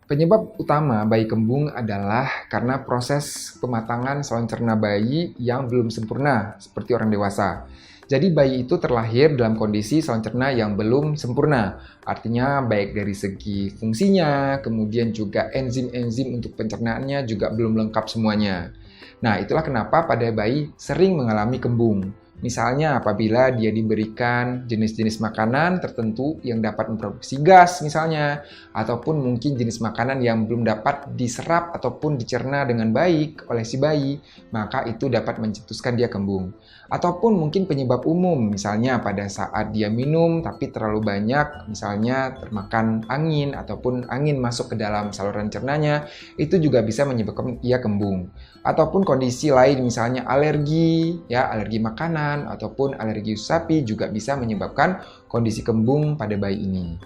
Penyebab utama bayi kembung adalah karena proses pematangan saluran cerna bayi yang belum sempurna seperti orang dewasa. Jadi bayi itu terlahir dalam kondisi saluran cerna yang belum sempurna. Artinya baik dari segi fungsinya, kemudian juga enzim-enzim untuk pencernaannya juga belum lengkap semuanya. Nah, itulah kenapa pada bayi sering mengalami kembung. Misalnya apabila dia diberikan jenis-jenis makanan tertentu yang dapat memproduksi gas misalnya, ataupun mungkin jenis makanan yang belum dapat diserap ataupun dicerna dengan baik oleh si bayi, maka itu dapat mencetuskan dia kembung. Ataupun mungkin penyebab umum, misalnya pada saat dia minum tapi terlalu banyak, misalnya termakan angin ataupun angin masuk ke dalam saluran cernanya, itu juga bisa menyebabkan ia kembung. Ataupun kondisi lain misalnya alergi, ya alergi makanan ataupun alergi susu sapi juga bisa menyebabkan kondisi kembung pada bayi ini.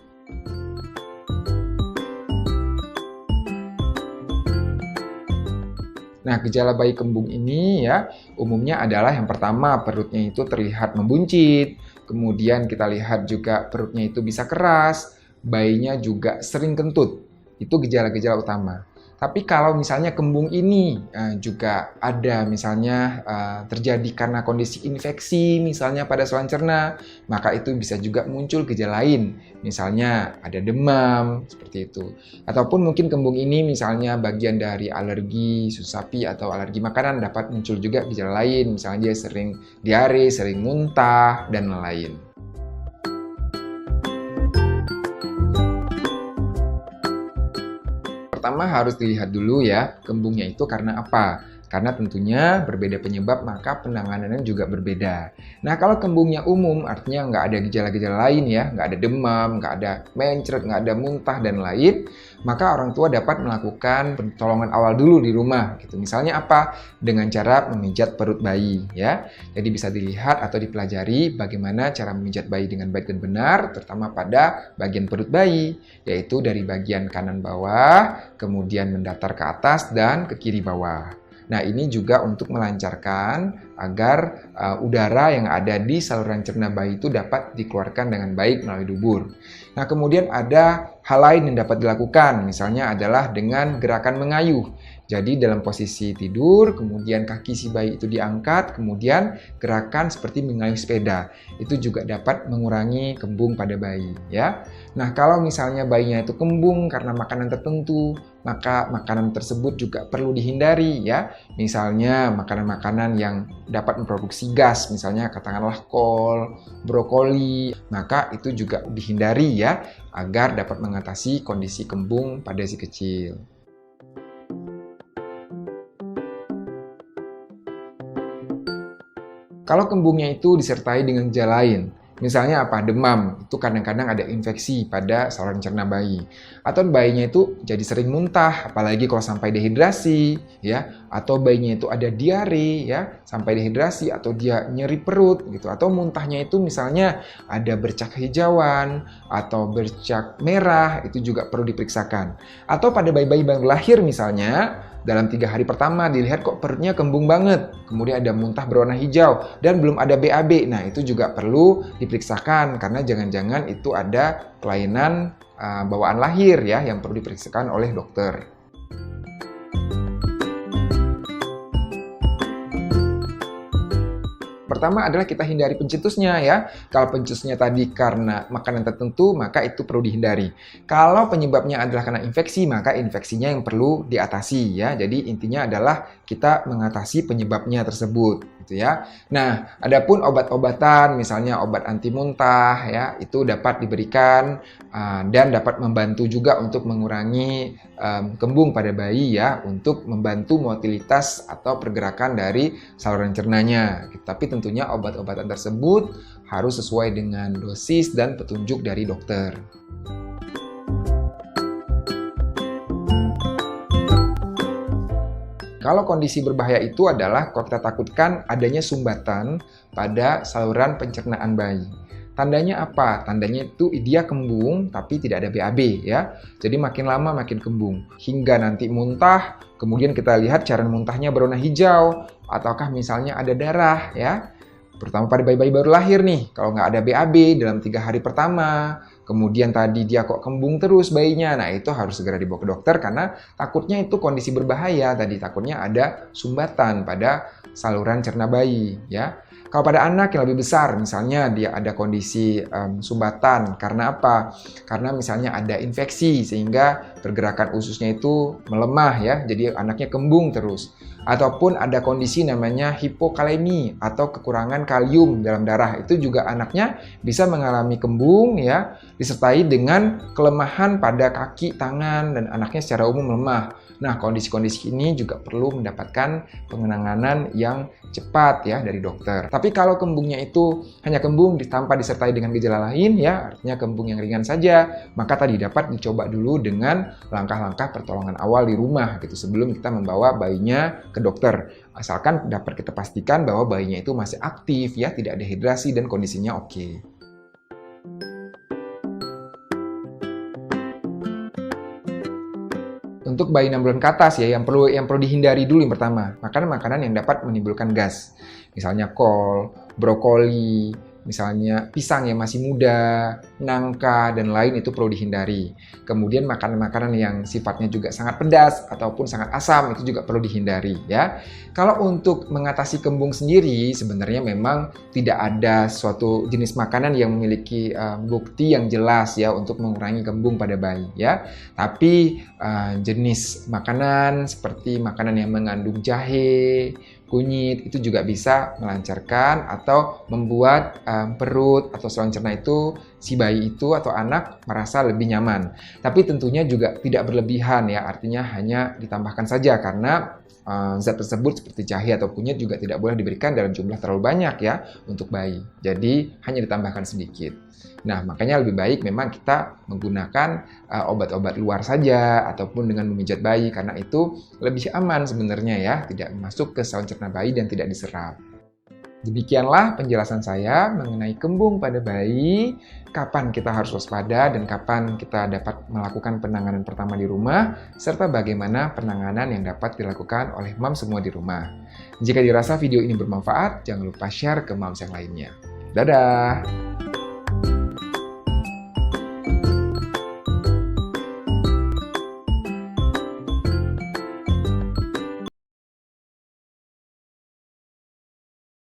Nah, gejala bayi kembung ini ya umumnya adalah yang pertama perutnya itu terlihat membuncit, kemudian kita lihat juga perutnya itu bisa keras, bayinya juga sering kentut. Itu gejala-gejala utama. Tapi kalau misalnya kembung ini juga ada misalnya terjadi karena kondisi infeksi misalnya pada saluran cerna, maka itu bisa juga muncul gejala lain. Misalnya ada demam, seperti itu. Ataupun mungkin kembung ini misalnya bagian dari alergi susu sapi atau alergi makanan dapat muncul juga gejala lain. Misalnya dia sering diare, sering muntah, dan lain-lain. Pertama harus dilihat dulu ya, kembungnya itu karena apa? Karena tentunya berbeda penyebab, maka penanganannya juga berbeda. Nah, kalau kembungnya umum, artinya nggak ada gejala-gejala lain ya, nggak ada demam, nggak ada mencret, nggak ada muntah, dan lain, maka orang tua dapat melakukan pertolongan awal dulu di rumah. Gitu. Misalnya apa? Dengan cara memijat perut bayi ya. Jadi bisa dilihat atau dipelajari bagaimana cara memijat bayi dengan baik dan benar, terutama pada bagian perut bayi, yaitu dari bagian kanan bawah, kemudian mendatar ke atas, dan ke kiri bawah. Nah, ini juga untuk melancarkan agar udara yang ada di saluran cerna bayi itu dapat dikeluarkan dengan baik melalui dubur. Nah, kemudian ada hal lain yang dapat dilakukan, misalnya adalah dengan gerakan mengayuh. Jadi dalam posisi tidur, kemudian kaki si bayi itu diangkat, kemudian gerakan seperti mengayuh sepeda. Itu juga dapat mengurangi kembung pada bayi, ya. Nah, kalau misalnya bayinya itu kembung karena makanan tertentu, maka makanan tersebut juga perlu dihindari, ya. Misalnya makanan-makanan yang dapat memproduksi gas, misalnya katakanlah kol, brokoli, maka itu juga dihindari ya, agar dapat mengatasi kondisi kembung pada si kecil. Kalau kembungnya itu disertai dengan gejala lain, misalnya apa? Demam, itu kadang-kadang ada infeksi pada saluran cerna bayi. Atau bayinya itu jadi sering muntah, apalagi kalau sampai dehidrasi, ya. Atau bayinya itu ada diare, ya, sampai dehidrasi, atau dia nyeri perut, gitu. Atau muntahnya itu misalnya ada bercak hijauan, atau bercak merah, itu juga perlu diperiksakan. Atau pada bayi-bayi baru lahir misalnya, dalam 3 hari pertama dilihat kok perutnya kembung banget, kemudian ada muntah berwarna hijau, dan belum ada BAB. Nah, itu juga perlu diperiksakan, karena jangan-jangan itu ada kelainan bawaan lahir ya, yang perlu diperiksakan oleh dokter. Pertama adalah kita hindari pencetusnya ya. Kalau pencetusnya tadi karena makanan tertentu, maka itu perlu dihindari. Kalau penyebabnya adalah karena infeksi, maka infeksinya yang perlu diatasi ya. Jadi intinya adalah kita mengatasi penyebabnya tersebut gitu ya. Nah, adapun obat-obatan misalnya obat anti muntah ya, itu dapat diberikan dan dapat membantu juga untuk mengurangi kembung pada bayi ya, untuk membantu motilitas atau pergerakan dari saluran cernanya. Tapi tentunya obat-obatan tersebut harus sesuai dengan dosis dan petunjuk dari dokter. Kalau kondisi berbahaya itu adalah kalau kita takutkan adanya sumbatan pada saluran pencernaan bayi. Tandanya apa? Tandanya itu dia kembung tapi tidak ada BAB ya. Jadi makin lama makin kembung. Hingga nanti muntah, kemudian kita lihat cairan muntahnya berwarna hijau, ataukah misalnya ada darah ya. Pertama pada bayi-bayi baru lahir nih, kalau nggak ada BAB dalam 3 hari pertama, kemudian tadi dia kok kembung terus bayinya, nah itu harus segera dibawa ke dokter karena takutnya itu kondisi berbahaya, tadi takutnya ada sumbatan pada saluran cerna bayi ya. Kalau pada anak yang lebih besar, misalnya dia ada kondisi sumbatan, karena apa? Karena misalnya ada infeksi sehingga pergerakan ususnya itu melemah ya, jadi anaknya kembung terus. Ataupun ada kondisi namanya hipokalemi atau kekurangan kalium dalam darah, itu juga anaknya bisa mengalami kembung ya, disertai dengan kelemahan pada kaki, tangan, dan anaknya secara umum lemah. Nah, kondisi-kondisi ini juga perlu mendapatkan penanganan yang cepat ya dari dokter. Tapi kalau kembungnya itu hanya kembung tanpa disertai dengan gejala lain ya, artinya kembung yang ringan saja, maka tadi dapat dicoba dulu dengan langkah-langkah pertolongan awal di rumah gitu sebelum kita membawa bayinya ke dokter. Asalkan dapat kita pastikan bahwa bayinya itu masih aktif ya, tidak dehidrasi dan kondisinya oke. Untuk bayi 6 bulan ke atas ya, yang perlu dihindari dulu yang pertama, makanan-makanan yang dapat menimbulkan gas. Misalnya kol, brokoli, misalnya pisang yang masih muda, nangka, dan lain itu perlu dihindari. Kemudian makanan-makanan yang sifatnya juga sangat pedas ataupun sangat asam itu juga perlu dihindari ya. Kalau untuk mengatasi kembung sendiri sebenarnya memang tidak ada suatu jenis makanan yang memiliki bukti yang jelas ya untuk mengurangi kembung pada bayi ya. Tapi jenis makanan seperti makanan yang mengandung jahe, kunyit itu juga bisa melancarkan atau membuat perut atau saluran cerna itu si bayi itu atau anak merasa lebih nyaman. Tapi tentunya juga tidak berlebihan ya, artinya hanya ditambahkan saja karena zat tersebut seperti jahe atau kunyit juga tidak boleh diberikan dalam jumlah terlalu banyak ya untuk bayi. Jadi hanya ditambahkan sedikit. Nah, makanya lebih baik memang kita menggunakan obat-obat luar saja ataupun dengan memijat bayi karena itu lebih aman sebenarnya ya, tidak masuk ke saluran cerna bayi dan tidak diserap. Demikianlah penjelasan saya mengenai kembung pada bayi, kapan kita harus waspada dan kapan kita dapat melakukan penanganan pertama di rumah, serta bagaimana penanganan yang dapat dilakukan oleh moms semua di rumah. Jika dirasa video ini bermanfaat, jangan lupa share ke moms yang lainnya. Dadah!